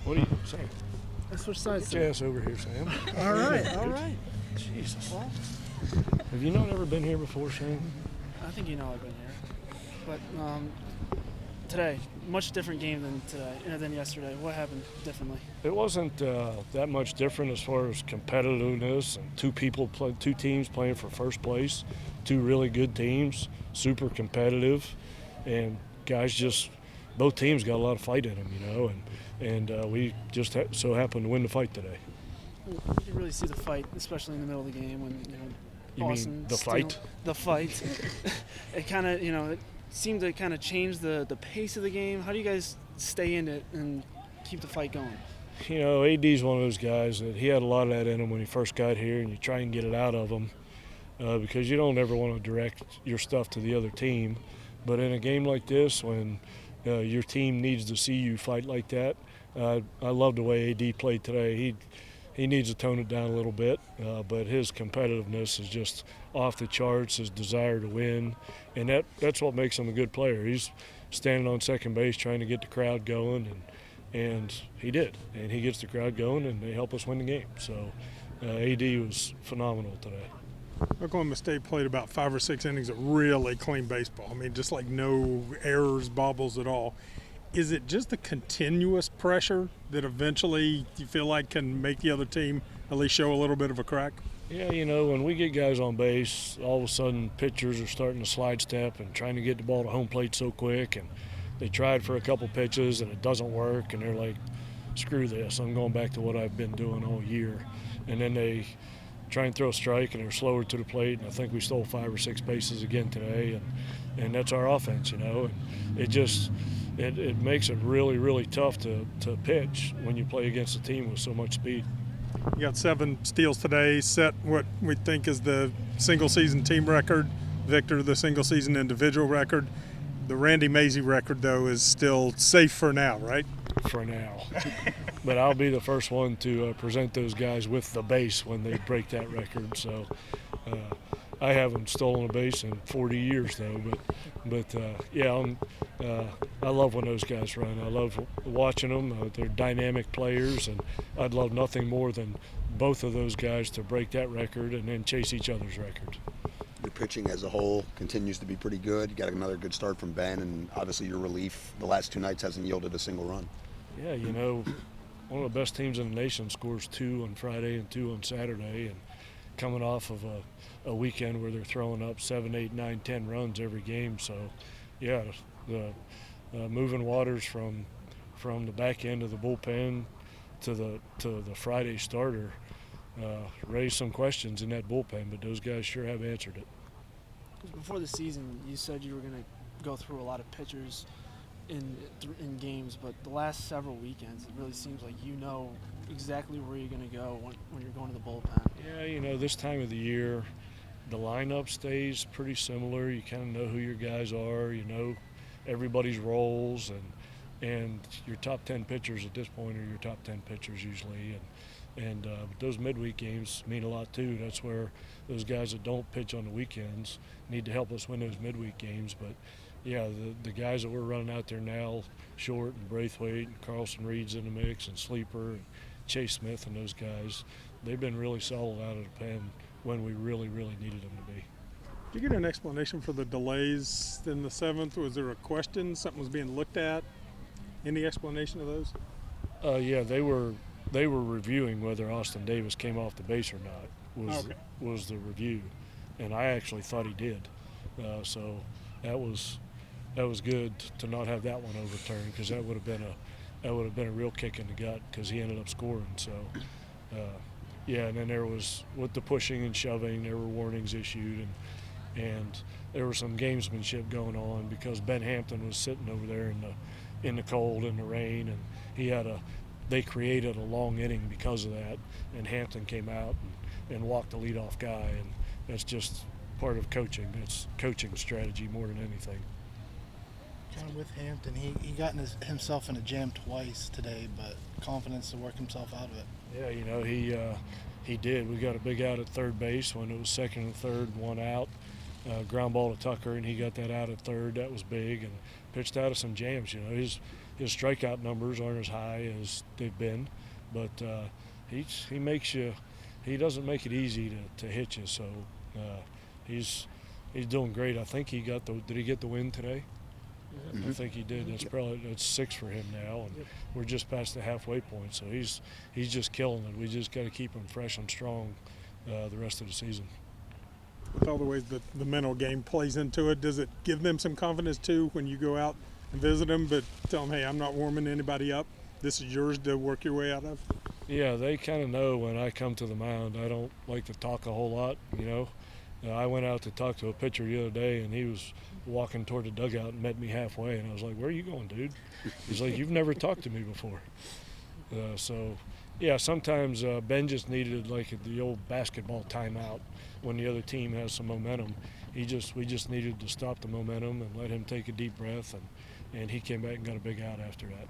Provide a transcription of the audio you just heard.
What are you saying? I switched sides. Get your ass over here, Sam. All right. Jesus. Have you not ever been here before, Sam? I think you know I've been here. But today, much different game than yesterday. What happened differently? It wasn't that much different as far as competitiveness and two teams playing for first place, two really good teams, super competitive, and guys both teams got a lot of fight in them, and we just so happened to win the fight today. You can really see the fight, especially in the middle of the game when Boston. You mean the fight? The fight. It kind of it seemed to kind of change the pace of the game. How do you guys stay in it and keep the fight going? AD's one of those guys that he had a lot of that in him when he first got here, and you try and get it out of him because you don't ever want to direct your stuff to the other team. But in a game like this, when your team needs to see you fight like that, I love the way AD played today. He needs to tone it down a little bit, but his competitiveness is just off the charts, his desire to win, and that's what makes him a good player. He's standing on second base trying to get the crowd going, and he did. And he gets the crowd going, and they help us win the game. So AD was phenomenal today. Oklahoma State played about 5 or 6 innings of really clean baseball. I mean, just like no errors, bobbles at all. Is it just the continuous pressure that eventually you feel like can make the other team at least show a little bit of a crack? Yeah, when we get guys on base, all of a sudden pitchers are starting to slide step and trying to get the ball to home plate so quick, and they tried for a couple pitches and it doesn't work, and they're like, screw this, I'm going back to what I've been doing all year. And then they try and throw a strike and they're slower to the plate, and I think we stole 5 or 6 bases again today, and that's our offense, and it makes it really, really tough to pitch when you play against a team with so much speed. You got 7 steals today, set what we think is the single-season team record. Victor, the single-season individual record. The Randy Mazey record, though, is still safe for now, right? For now. But I'll be the first one to present those guys with the base when they break that record. So I haven't stolen a base in 40 years, though. But I love when those guys run. I love watching them. They're dynamic players, and I'd love nothing more than both of those guys to break that record and then chase each other's record. Your pitching as a whole continues to be pretty good. You got another good start from Ben, and obviously your relief the last 2 nights hasn't yielded a single run. Yeah, one of the best teams in the nation scores 2 on Friday and 2 on Saturday, and coming off of a weekend where they're throwing up 7, 8, 9, 10 runs every game. So, yeah, the moving waters from the back end of the bullpen to the Friday starter raised some questions in that bullpen, but those guys sure have answered it. Before the season, you said you were going to go through a lot of pitchers in games, but the last several weekends, it really seems like you know exactly where you're going to go when you're going to the bullpen. Yeah, this time of the year, the lineup stays pretty similar. You kind of know who your guys are. You know everybody's roles, and your top 10 pitchers at this point are your top 10 pitchers usually. And those midweek games mean a lot too. That's where those guys that don't pitch on the weekends need to help us win those midweek games. But yeah, the guys that we're running out there now, Short and Braithwaite and Carlson Reed's in the mix, and Sleeper and Chase Smith and those guys, they've been really solid out of the pen when we really, really needed them to be. Did you get an explanation for the delays in the 7th? Was there a question? Something was being looked at? Any explanation of those? Yeah, they were reviewing whether Austin Davis came off the base or not. Was the review, and I actually thought he did. So that was good to not have that one overturned, because that would have been a real kick in the gut, because he ended up scoring. So and then there was, with the pushing and shoving, there were warnings issued, and there was some gamesmanship going on because Ben Hampton was sitting over there in the cold and the rain, and they created a long inning because of that, and Hampton came out and walked the leadoff guy, and that's just part of coaching. It's coaching strategy more than anything. Kind of with Hampton, he got himself in a jam twice today, but confidence to work himself out of it. Yeah, he did. We got a big out at third base when it was second and third, 1 out. Ground ball to Tucker, and he got that out at third. That was big, and pitched out of some jams. his strikeout numbers aren't as high as they've been, but he makes you. He doesn't make it easy to hit you. So he's doing great. I think he got the. Did he get the win today? I think he did. That's 6 for him now, and we're just past the halfway point. So he's just killing it. We just got to keep him fresh and strong the rest of the season. With all the ways that the mental game plays into it, does it give them some confidence too when you go out and visit them, but tell them, hey, I'm not warming anybody up. This is yours to work your way out of? Yeah, they kind of know when I come to the mound. I don't like to talk a whole lot, you know. I went out to talk to a pitcher the other day, and he was walking toward the dugout and met me halfway, and I was like, where are you going, dude? He's like, you've never talked to me before. So, yeah, sometimes Ben just needed like the old basketball timeout when the other team has some momentum. We just needed to stop the momentum and let him take a deep breath, and he came back and got a big out after that.